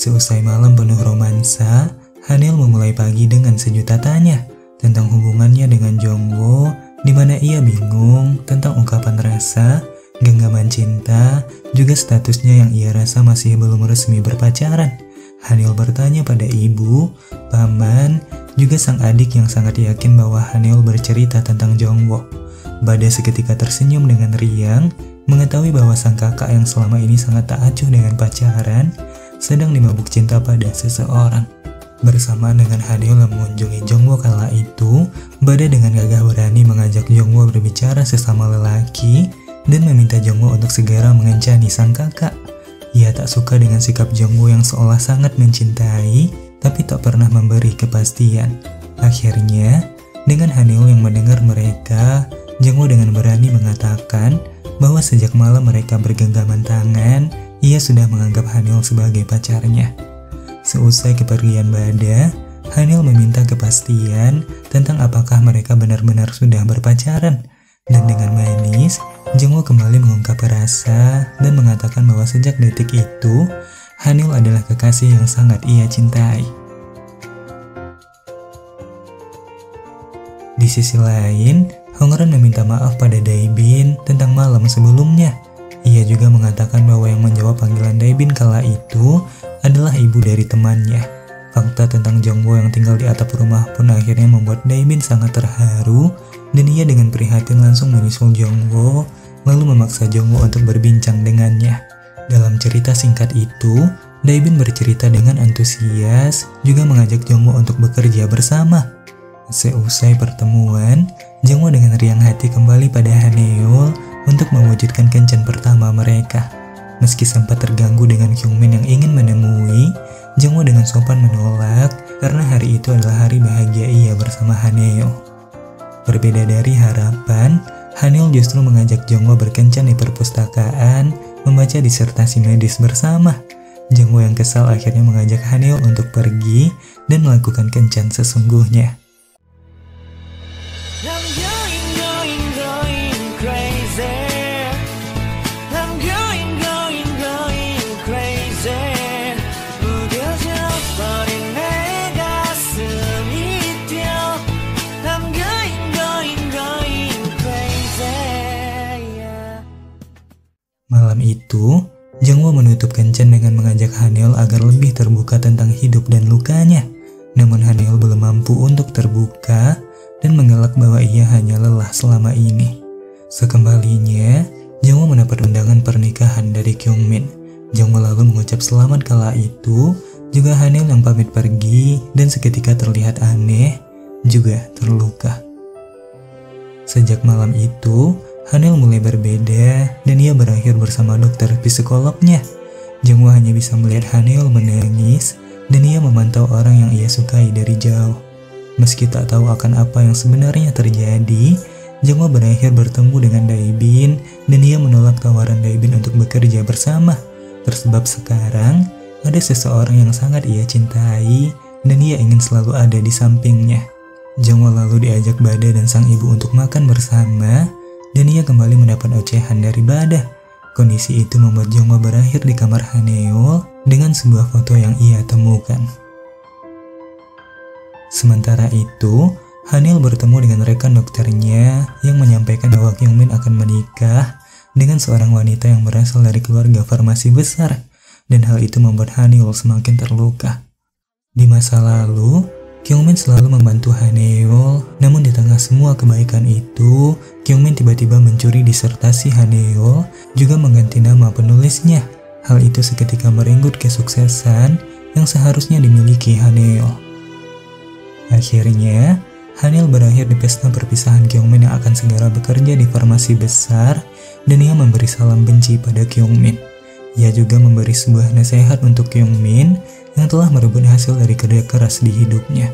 Seusai malam penuh romansa, Hanil memulai pagi dengan sejuta tanya tentang hubungannya dengan Jongwoo, di mana ia bingung tentang ungkapan rasa, genggaman cinta, juga statusnya yang ia rasa masih belum resmi berpacaran. Hanil bertanya pada ibu, paman, juga sang adik yang sangat yakin bahwa Hanil bercerita tentang Jongwoo. Bada seketika tersenyum dengan riang, mengetahui bahwa sang kakak yang selama ini sangat tak acuh dengan pacaran, sedang dimabuk cinta pada seseorang. Bersamaan dengan Hanil yang mengunjungi Jongwoo kala itu, Bada dengan gagah berani mengajak Jongwoo berbicara sesama lelaki dan meminta Jongwoo untuk segera mengencani sang kakak. Ia tak suka dengan sikap Jongwoo yang seolah sangat mencintai, tapi tak pernah memberi kepastian. Akhirnya, dengan Hanil yang mendengar mereka, Jongwoo dengan berani mengatakan bahwa sejak malam mereka bergenggaman tangan, ia sudah menganggap Hanil sebagai pacarnya. Seusai kepergian Bada, Hanil meminta kepastian tentang apakah mereka benar-benar sudah berpacaran. Dan dengan manis, Jongwoo kembali mengungkap rasa dan mengatakan bahwa sejak detik itu, Hanil adalah kekasih yang sangat ia cintai. Di sisi lain, Hongran meminta maaf pada Daebin tentang malam sebelumnya. Ia juga mengatakan bahwa yang menjawab panggilan Daebin kala itu adalah ibu dari temannya. Fakta tentang Jongwoo yang tinggal di atap rumah pun akhirnya membuat Daebin sangat terharu, dan ia dengan prihatin langsung menyusul Jongwoo, lalu memaksa Jongwoo untuk berbincang dengannya. Dalam cerita singkat itu, Daebin bercerita dengan antusias, juga mengajak Jongwoo untuk bekerja bersama. Seusai pertemuan, Jongwoo dengan riang hati kembali pada Haneul untuk mewujudkan kencan pertama mereka. Meski sempat terganggu dengan Kyungmin yang ingin menemui, Jongwoo dengan sopan menolak karena hari itu adalah hari bahagia ia bersama Haneul. Berbeda dari harapan, Haneul justru mengajak Jongwoo berkencan di perpustakaan, membaca disertasi medis bersama. Jongwoo yang kesal akhirnya mengajak Haneul untuk pergi dan melakukan kencan sesungguhnya. Malam itu, Jongwoo menutup kencan dengan mengajak Haneul agar lebih terbuka tentang hidup dan lukanya. Namun Haneul belum mampu untuk terbuka dan mengelak bahwa ia hanya lelah selama ini. Sekembalinya, Jongwoo mendapat undangan pernikahan dari Kyungmin. Jongwoo lalu mengucap selamat kala itu, juga Haneul yang pamit pergi dan seketika terlihat aneh, juga terluka. Sejak malam itu, Haneul mulai berbeda dan ia berakhir bersama dokter psikolognya. Jongwoo hanya bisa melihat Haneul menangis dan ia memantau orang yang ia sukai dari jauh. Meski tak tahu akan apa yang sebenarnya terjadi, Jongwoo berakhir bertemu dengan Daebin dan ia menolak tawaran Daebin untuk bekerja bersama. Tersebab sekarang ada seseorang yang sangat ia cintai dan ia ingin selalu ada di sampingnya. Jongwoo lalu diajak Bada dan sang ibu untuk makan bersama, dan ia kembali mendapat ocehan dari Bada. Kondisi itu membuat Jongwoo berakhir di kamar Haneul dengan sebuah foto yang ia temukan. Sementara itu, Haneul bertemu dengan rekan dokternya yang menyampaikan bahwa Kyungmin akan menikah dengan seorang wanita yang berasal dari keluarga farmasi besar, dan hal itu membuat Haneul semakin terluka. Di masa lalu, Kyungmin selalu membantu Haneul, namun di tengah semua kebaikan itu, Kyungmin tiba-tiba mencuri disertasi Haneul, juga mengganti nama penulisnya. Hal itu seketika merenggut kesuksesan yang seharusnya dimiliki Haneul. Akhirnya, Haneul berakhir di pesta perpisahan Kyungmin yang akan segera bekerja di farmasi besar, dan ia memberi salam benci pada Kyungmin. Ia juga memberi sebuah nasihat untuk Kyungmin yang telah merebut hasil dari kerja keras di hidupnya.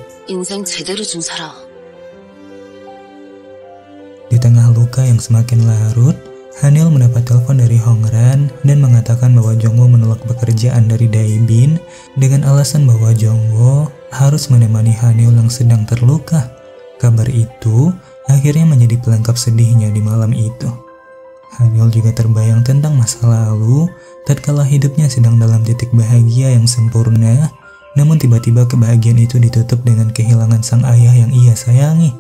Di tengah luka yang semakin larut, Haneul mendapat telepon dari Hongran dan mengatakan bahwa Jongwoo menolak pekerjaan dari Daebin dengan alasan bahwa Jongwoo harus menemani Haneul yang sedang terluka. Kabar itu akhirnya menjadi pelengkap sedihnya di malam itu. Haniel juga terbayang tentang masa lalu tatkala hidupnya sedang dalam titik bahagia yang sempurna, namun tiba-tiba kebahagiaan itu ditutup dengan kehilangan sang ayah yang ia sayangi.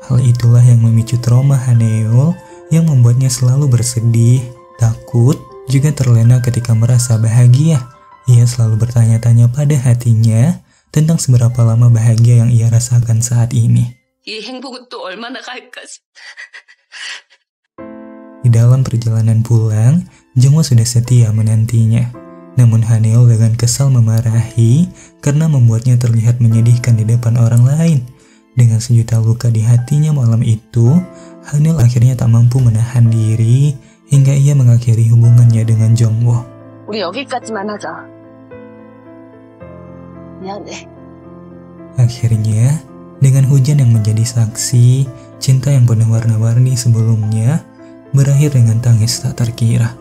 Hal itulah yang memicu trauma Haniel yang membuatnya selalu bersedih, takut, juga terlena ketika merasa bahagia. Ia selalu bertanya-tanya pada hatinya tentang seberapa lama bahagia yang ia rasakan saat ini. 이 행복은 또 얼마나 갈까? Di dalam perjalanan pulang, Jongwoo sudah setia menantinya. Namun Haniel dengan kesal memarahi karena membuatnya terlihat menyedihkan di depan orang lain. Dengan sejuta luka di hatinya malam itu, Haniel akhirnya tak mampu menahan diri hingga ia mengakhiri hubungannya dengan Jongwoo. 우리 여기까지만 하자. 미안해. Akhirnya, dengan hujan yang menjadi saksi, cinta yang penuh warna-warni sebelumnya berakhir dengan tangis tak terkira.